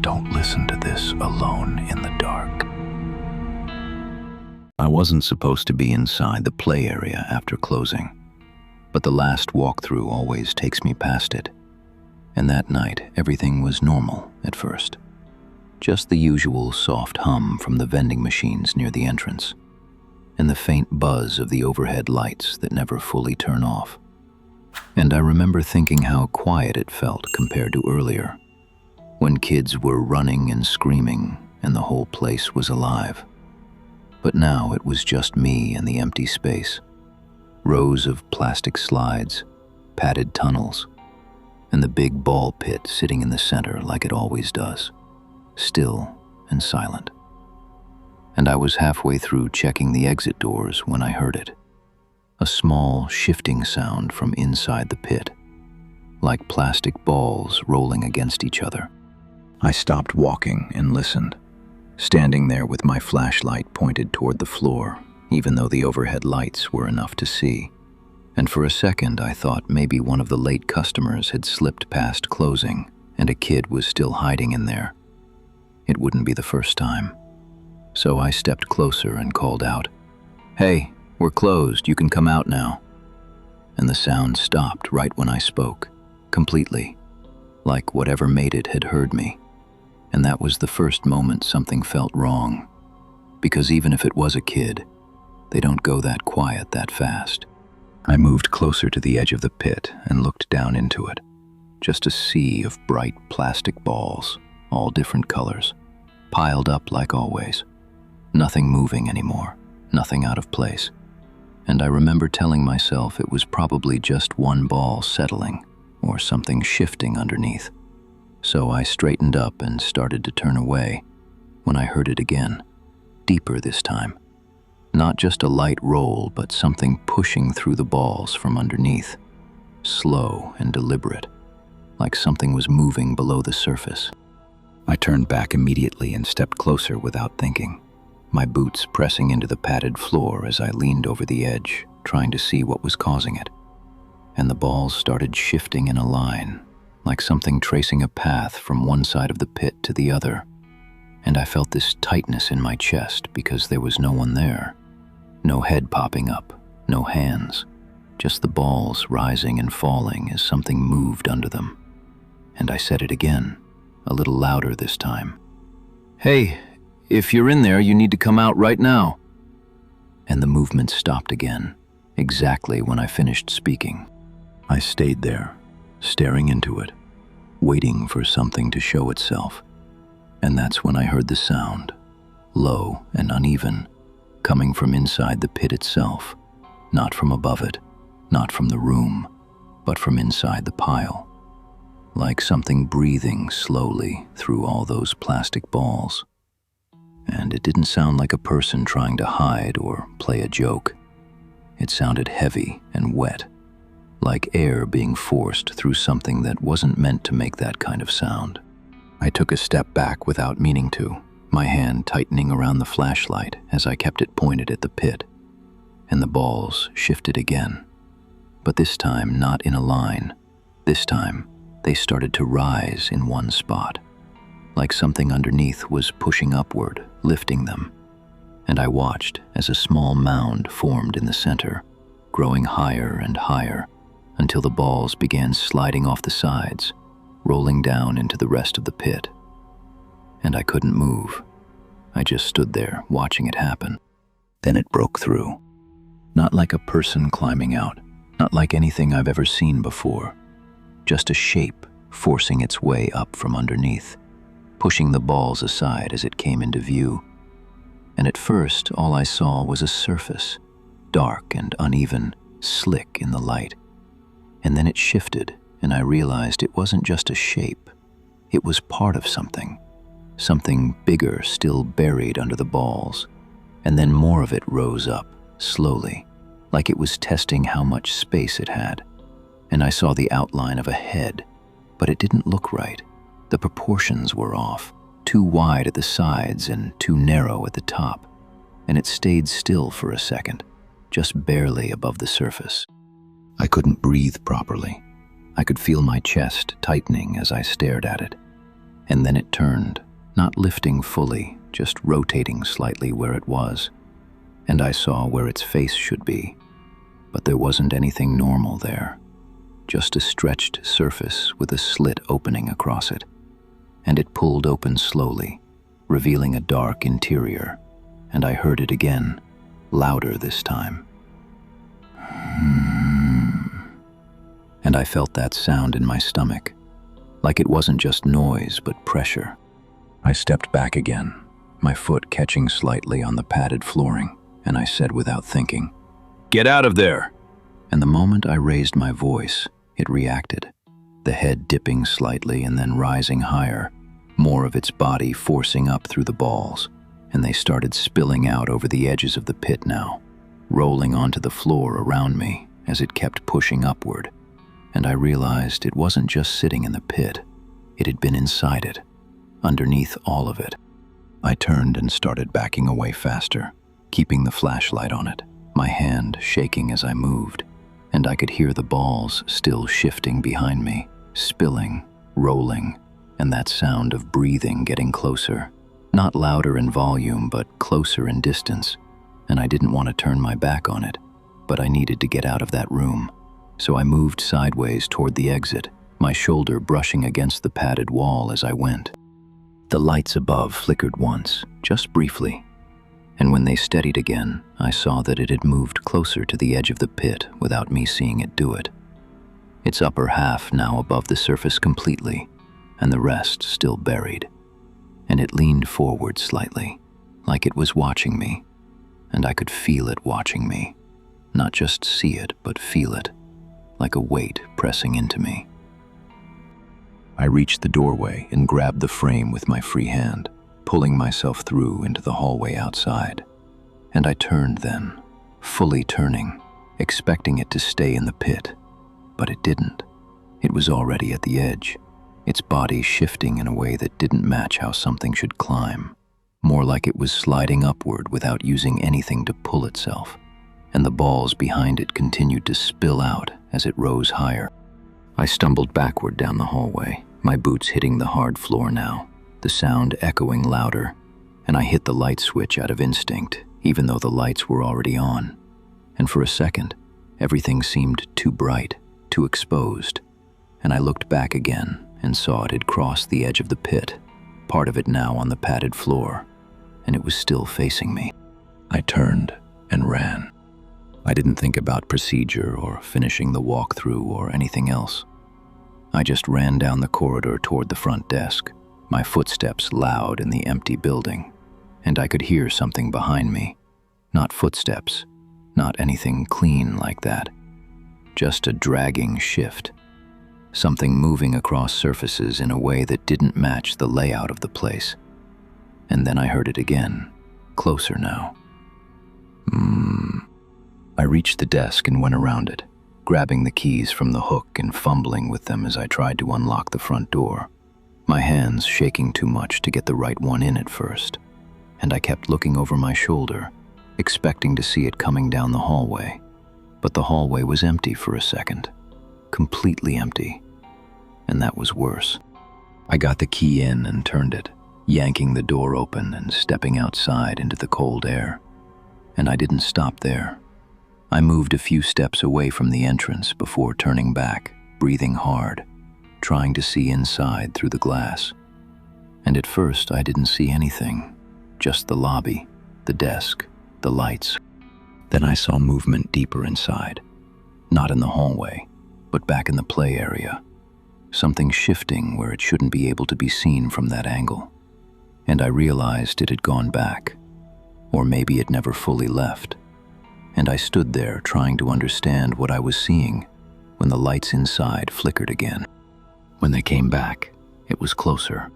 Don't listen to this alone in the dark. I wasn't supposed to be inside the play area after closing, but the last walkthrough always takes me past it. And that night, everything was normal at first. Just the usual soft hum from the vending machines near the entrance, and the faint buzz of the overhead lights that never fully turn off. And I remember thinking how quiet it felt compared to earlier, when kids were running and screaming and the whole place was alive. But now it was just me and the empty space. Rows of plastic slides, padded tunnels, and the big ball pit sitting in the center like it always does, still and silent. And I was halfway through checking the exit doors when I heard it. A small shifting sound from inside the pit, like plastic balls rolling against each other. I stopped walking and listened, standing there with my flashlight pointed toward the floor, even though the overhead lights were enough to see. And for a second I thought maybe one of the late customers had slipped past closing and a kid was still hiding in there. It wouldn't be the first time. So I stepped closer and called out, "Hey, we're closed, you can come out now." And the sound stopped right when I spoke, completely, like whatever made it had heard me. And that was the first moment something felt wrong, because even if it was a kid, they don't go that quiet that fast. I moved closer to the edge of the pit and looked down into it. Just a sea of bright plastic balls, all different colors, piled up like always. Nothing moving anymore, nothing out of place. And I remember telling myself it was probably just one ball settling, or something shifting underneath. So I straightened up and started to turn away when I heard it again, deeper this time. Not just a light roll, but something pushing through the balls from underneath, slow and deliberate, like something was moving below the surface. I turned back immediately and stepped closer without thinking, my boots pressing into the padded floor as I leaned over the edge, trying to see what was causing it. And the balls started shifting in a line, like something tracing a path from one side of the pit to the other. And I felt this tightness in my chest because there was no one there. No head popping up, no hands, just the balls rising and falling as something moved under them. And I said it again, a little louder this time. "Hey, if you're in there, you need to come out right now." And the movement stopped again, exactly when I finished speaking. I stayed there, staring into it, waiting for something to show itself. And that's when I heard the sound, low and uneven, coming from inside the pit itself, not from above it, not from the room, but from inside the pile, like something breathing slowly through all those plastic balls. And it didn't sound like a person trying to hide or play a joke. It sounded heavy and wet, like air being forced through something that wasn't meant to make that kind of sound. I took a step back without meaning to, my hand tightening around the flashlight as I kept it pointed at the pit, and the balls shifted again. But this time not in a line. This time they started to rise in one spot, like something underneath was pushing upward, lifting them. And I watched as a small mound formed in the center, growing higher and higher, until the balls began sliding off the sides, rolling down into the rest of the pit. And I couldn't move. I just stood there, watching it happen. Then it broke through. Not like a person climbing out, not like anything I've ever seen before. Just a shape forcing its way up from underneath, pushing the balls aside as it came into view. And at first, all I saw was a surface, dark and uneven, slick in the light. And then it shifted, and I realized it wasn't just a shape. It was part of something bigger still buried under the balls. And then more of it rose up, slowly, like it was testing how much space it had. And I saw the outline of a head, but it didn't look right. The proportions were off, too wide at the sides and too narrow at the top. And it stayed still for a second, just barely above the surface. I couldn't breathe properly. I could feel my chest tightening as I stared at it. And then it turned, not lifting fully, just rotating slightly where it was. And I saw where its face should be. But there wasn't anything normal there. Just a stretched surface with a slit opening across it. And it pulled open slowly, revealing a dark interior. And I heard it again, louder this time. And I felt that sound in my stomach, like it wasn't just noise but pressure. I stepped back again, my foot catching slightly on the padded flooring, and I said without thinking, "Get out of there!" And the moment I raised my voice, it reacted, the head dipping slightly and then rising higher, more of its body forcing up through the balls, and they started spilling out over the edges of the pit now, rolling onto the floor around me as it kept pushing upward. And I realized it wasn't just sitting in the pit, it had been inside it, underneath all of it. I turned and started backing away faster, keeping the flashlight on it, my hand shaking as I moved, and I could hear the balls still shifting behind me, spilling, rolling, and that sound of breathing getting closer, not louder in volume but closer in distance, and I didn't want to turn my back on it, but I needed to get out of that room. So I moved sideways toward the exit, my shoulder brushing against the padded wall as I went. The lights above flickered once, just briefly, and when they steadied again, I saw that it had moved closer to the edge of the pit without me seeing it do it. Its upper half now above the surface completely, and the rest still buried. And it leaned forward slightly, like it was watching me, and I could feel it watching me. Not just see it, but feel it, like a weight pressing into me. I reached the doorway and grabbed the frame with my free hand, pulling myself through into the hallway outside. And I turned then, fully turning, expecting it to stay in the pit. But it didn't. It was already at the edge, its body shifting in a way that didn't match how something should climb, more like it was sliding upward without using anything to pull itself. And the balls behind it continued to spill out as it rose higher. I stumbled backward down the hallway, my boots hitting the hard floor now, the sound echoing louder, and I hit the light switch out of instinct, even though the lights were already on. And for a second, everything seemed too bright, too exposed, and I looked back again and saw it had crossed the edge of the pit, part of it now on the padded floor, and it was still facing me. I turned and ran. I didn't think about procedure or finishing the walkthrough or anything else. I just ran down the corridor toward the front desk, my footsteps loud in the empty building, and I could hear something behind me. Not footsteps, not anything clean like that. Just a dragging shift. Something moving across surfaces in a way that didn't match the layout of the place. And then I heard it again, closer now. I reached the desk and went around it, grabbing the keys from the hook and fumbling with them as I tried to unlock the front door, my hands shaking too much to get the right one in at first. And I kept looking over my shoulder, expecting to see it coming down the hallway. But the hallway was empty for a second, completely empty, and that was worse. I got the key in and turned it, yanking the door open and stepping outside into the cold air. And I didn't stop there. I moved a few steps away from the entrance before turning back, breathing hard, trying to see inside through the glass. And at first I didn't see anything, just the lobby, the desk, the lights. Then I saw movement deeper inside, not in the hallway, but back in the play area. Something shifting where it shouldn't be able to be seen from that angle. And I realized it had gone back, or maybe it never fully left. And I stood there trying to understand what I was seeing when the lights inside flickered again. When they came back, it was closer.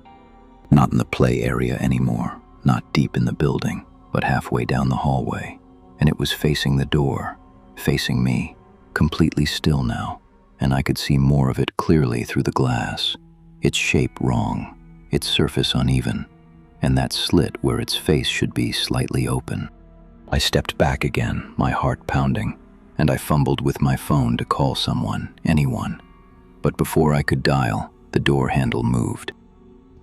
Not in the play area anymore, not deep in the building, but halfway down the hallway. And it was facing the door, facing me, completely still now, and I could see more of it clearly through the glass. Its shape wrong, its surface uneven, and that slit where its face should be slightly open. I stepped back again, my heart pounding, and I fumbled with my phone to call someone, anyone. But before I could dial, the door handle moved.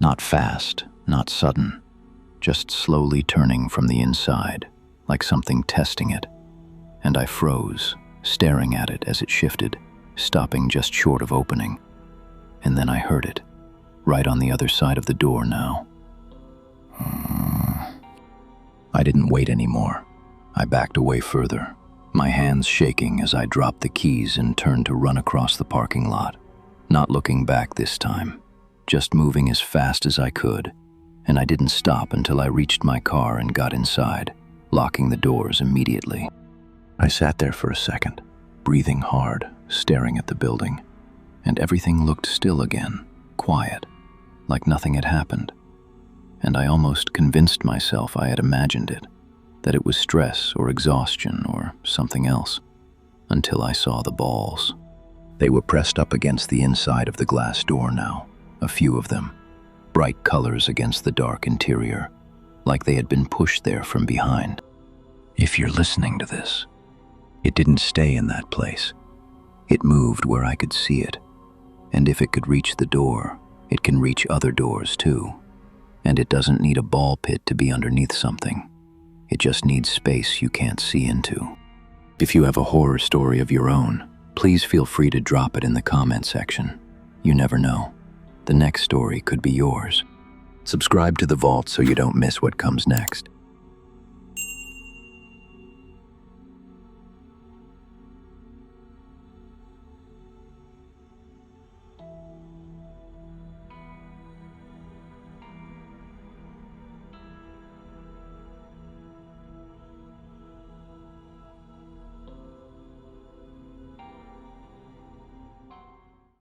Not fast, not sudden, just slowly turning from the inside, like something testing it. And I froze, staring at it as it shifted, stopping just short of opening. And then I heard it, right on the other side of the door now. I didn't wait anymore. I backed away further, my hands shaking as I dropped the keys and turned to run across the parking lot, not looking back this time, just moving as fast as I could, and I didn't stop until I reached my car and got inside, locking the doors immediately. I sat there for a second, breathing hard, staring at the building, and everything looked still again, quiet, like nothing had happened. And I almost convinced myself I had imagined it, that it was stress or exhaustion or something else, until I saw the balls. They were pressed up against the inside of the glass door now, a few of them, bright colors against the dark interior, like they had been pushed there from behind. If you're listening to this, it didn't stay in that place. It moved where I could see it, and if it could reach the door, it can reach other doors too. And it doesn't need a ball pit to be underneath something. It just needs space you can't see into. If you have a horror story of your own, please feel free to drop it in the comment section. You never know. The next story could be yours. Subscribe to The Vault so you don't miss what comes next.